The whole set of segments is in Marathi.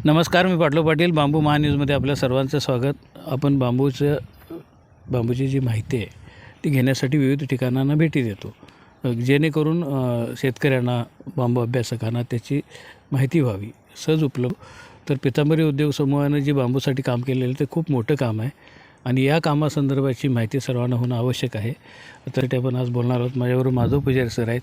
नमस्कार, मी पाटलो पाटील. बांबू महान्यूजमध्ये आपल्या सर्वांचं स्वागत. आपण बांबूची जी माहिती आहे ती घेण्यासाठी विविध ठिकाणांना भेटी देतो, जेणेकरून शेतकऱ्यांना, बांबू अभ्यासकांना त्याची माहिती व्हावी, सहज उपलब्ध. तर पितांबरी उद्योग समूहानं जी बांबूसाठी काम केलेलं ते खूप मोठं काम आहे आणि या कामासंदर्भाची माहिती सर्वांना होणं आवश्यक आहे. तर ते आपण आज बोलणार आहोत. माझ्याबरोबर माधव पुजारी सर आहेत,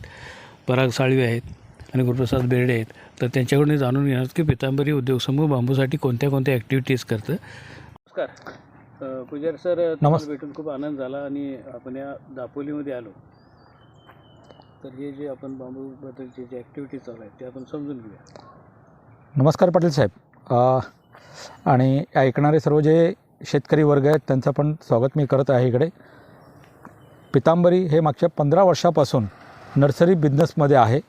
पराग साळवे आहेत आणि गुरुप्रसाद बेर्डे आहेत. तर त्यांच्याकडून जाणून घेणार की पितांबरी उद्योग समूह बांबूसाठी कोणत्या कोणत्या ॲक्टिव्हिटीज करतं. नमस्कार पुजारी सर, तुम्हाला भेटून खूप आनंद झाला आणि आपण या दापोलीमध्ये आलो. तर हे जे आपण बांबूबद्दलचे जे ॲक्टिव्हिटीज चालू आहेत ते आपण समजून घेऊया. नमस्कार पाटील साहेब, आणि ऐकणारे सर्व जे शेतकरी वर्ग आहेत त्यांचं पण स्वागत मी करत आहे. इकडे पितांबरी हे मागच्या 15 वर्षापासून नर्सरी बिझनेसमध्ये आहे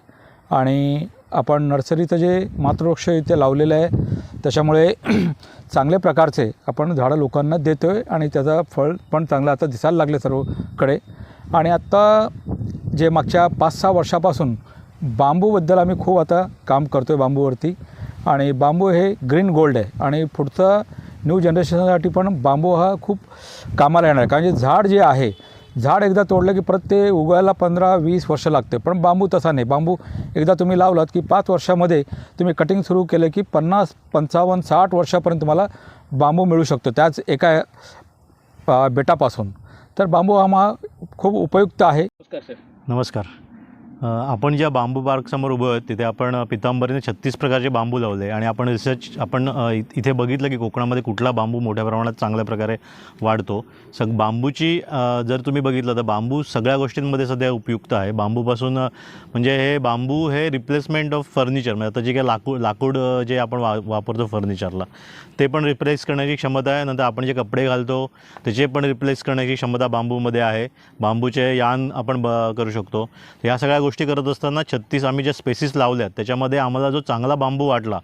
आणि आपण नर्सरीचं जे मातृवृक्ष इथे लावलेलं आहे त्याच्यामुळे चांगल्या प्रकारचे आपण झाडं लोकांना देतो आहे आणि त्याचा फळ पण चांगलं आता दिसायला लागले सर्वकडे. आणि आत्ता जे मागच्या 5-6 वर्षापासून बांबूबद्दल आम्ही खूप आता काम करतो आहे बांबूवरती. आणि बांबू हे ग्रीन गोल्ड आहे आणि पुढचं न्यू जनरेशनसाठी पण बांबू हा खूप कामाला येणार आहे. कारण जे झाड जे आहे, झाड एकदा तोडलं की परत ते उगवायला 15-20 वर्ष लागते. पण बांबू तसा नाही. बांबू एकदा तुम्ही लावलात की 5 वर्षामध्ये तुम्ही कटिंग सुरू केलं की 50, 55, 60 वर्षापर्यंत तुम्हाला बांबू मिळू शकतो त्याच एका बेटापासून. तर बांबू हा खूप उपयुक्त आहे. नमस्कार सर. नमस्कार. आपण ज्या बांबू पार्कसमोर उभं आहोत तिथे आपण पितांबरीने 36 प्रकारचे बांबू लावले आणि आपण इथे बघितलं की कोकणामध्ये कुठला बांबू मोठ्या प्रमाणात चांगल्या प्रकारे वाढतो. बांबूची जर तुम्ही बघितलं तर बांबू सगळ्या गोष्टींमध्ये सध्या उपयुक्त आहे. बांबूपासून म्हणजे हे बांबू हे रिप्लेसमेंट ऑफ फर्निचर, म्हणजे आता जे काही लाकूड जे आपण वापरतो फर्निचरला ते पण रिप्लेस करण्याची क्षमता आहे. नंतर आपण जे कपडे घालतो त्याचे पण रिप्लेस करण्याची क्षमता बांबूमध्ये आहे. बांबूचे यान आपण करू शकतो. ह्या सगळ्या गोष्टी करत असताना 36 आम्ही ज्या स्पेसिस लावल्यात त्याच्यामध्ये आम्हाला जो चांगला बांबू वाटला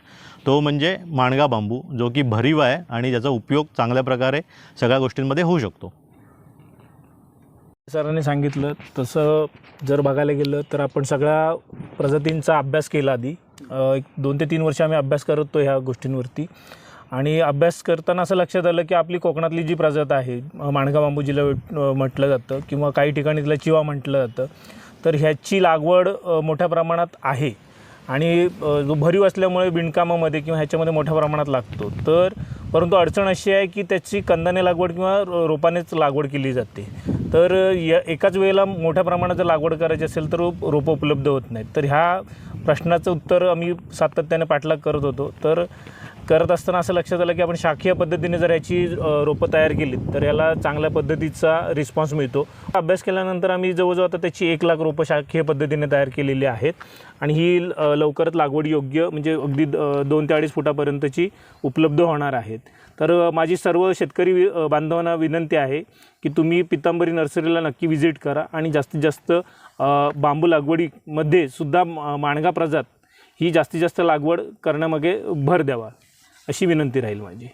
तो म्हणजे माणगा बांबू, जो की भरीव आहे आणि ज्याचा उपयोग चांगल्या प्रकारे सगळ्या गोष्टींमध्ये होऊ शकतो. सरांनी सांगितलं तसं जर बघायला गेलं तर आपण सगळ्या प्रजातींचा अभ्यास केला. आधी 2 ते 3 वर्ष आम्ही अभ्यास करतो ह्या गोष्टींवरती. आणि अभ्यास करताना असं लक्षात आलं की आपली कोकणातली जी प्रजात आहे, माणगा बांबू जिला म्हटलं जातं किंवा काही ठिकाणी तिला चिवा म्हटलं जातं, तर ह्याची लागवड मोठ्या प्रमाणात आहे आणि जो भरीव असल्यामुळे विणकामामध्ये किंवा ह्याच्यामध्ये मोठ्या प्रमाणात लागतो. परंतु अडचण अशी आहे की त्याची कंदाने लागवड किंवा रोपानेच लागवड केली जाते. तर एकाच वेळेला मोठ्या प्रमाणात जर लागवड करायची असेल तर रोपं उपलब्ध होत नाहीत. तर ह्या प्रश्नाचं उत्तर आम्ही सातत्याने पाठलाग करत होतो. तर करत असताना असं लक्षात आलं की आपण शाखीय पद्धतीने जर याची रोपं तयार केली तर याला चांगल्या पद्धतीचा रिस्पॉन्स मिळतो. अभ्यास केल्यानंतर आम्ही जवळजवळ आता त्याची 1 लाख रोपं शाखीय पद्धतीने तयार केलेली आहेत आणि ही लवकरच लागवड योग्य म्हणजे अगदी 2 ते 2.5 फुटापर्यंतची उपलब्ध होणार आहेत. तर माझी सर्व शेतकरी बांधवांना विनंती आहे की तुम्ही पितांबरी नर्सरीला नक्की व्हिजिट करा आणि जास्तीत जास्त बांबू लागवडीमध्ये सुद्धा माणगा प्रजात ही जास्तीत जास्त लागवड करण्यामागे भर द्यावा, अशी विनंती राहील माझी.